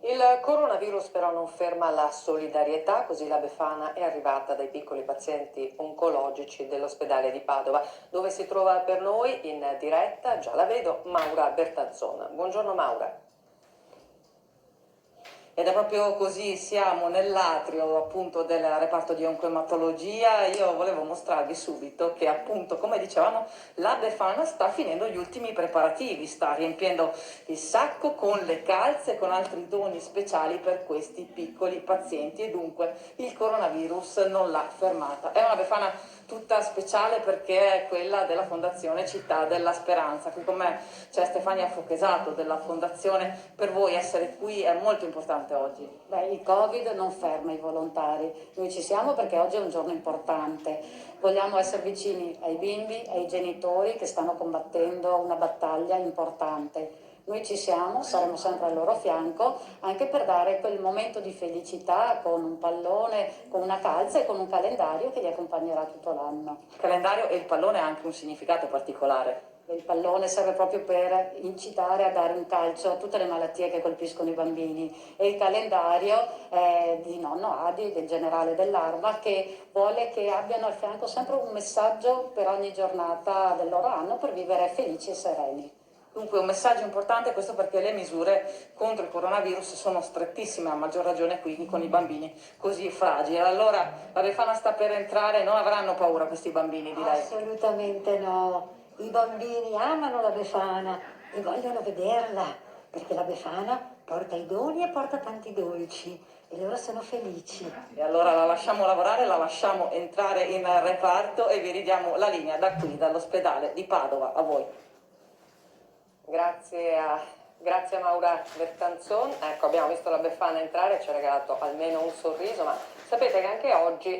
Il coronavirus però non ferma la solidarietà, così la Befana è arrivata dai piccoli pazienti oncologici dell'ospedale di Padova, dove si trova per noi in diretta, già la vedo, Maura Bertazzona. Buongiorno Maura. Ed è proprio così, siamo nell'atrio appunto del reparto di oncoematologia. Io volevo mostrarvi subito che appunto, come dicevamo, la Befana sta finendo gli ultimi preparativi, sta riempiendo il sacco con le calze e con altri doni speciali per questi piccoli pazienti e dunque il coronavirus non l'ha fermata. È una Befana tutta speciale perché è quella della Fondazione Città della Speranza. Qui con me c'è Stefania Fochesato della Fondazione. Per voi essere qui è molto importante oggi. Beh, il Covid non ferma i volontari, noi ci siamo perché oggi è un giorno importante, vogliamo essere vicini ai bimbi, ai genitori che stanno combattendo una battaglia importante. Noi ci siamo, saremo sempre al loro fianco, anche per dare quel momento di felicità con un pallone, con una calza e con un calendario che li accompagnerà tutto l'anno. Il calendario e il pallone ha anche un significato particolare. Il pallone serve proprio per incitare a dare un calcio a tutte le malattie che colpiscono i bambini e il calendario è di nonno Adi, del generale dell'Arma, che vuole che abbiano al fianco sempre un messaggio per ogni giornata del loro anno per vivere felici e sereni. Dunque un messaggio importante, questo perché le misure contro il coronavirus sono strettissime, a maggior ragione qui con i bambini così fragili. Allora la Befana sta per entrare, non avranno paura questi bambini di lei? Assolutamente no. I bambini amano la Befana e vogliono vederla, perché la Befana porta i doni e porta tanti dolci e loro sono felici. E allora la lasciamo lavorare, la lasciamo entrare in reparto e vi ridiamo la linea da qui, dall'ospedale di Padova, a voi. Grazie a Maura Bertanzon. Ecco, abbiamo visto la Befana entrare, ci ha regalato almeno un sorriso, ma sapete che anche oggi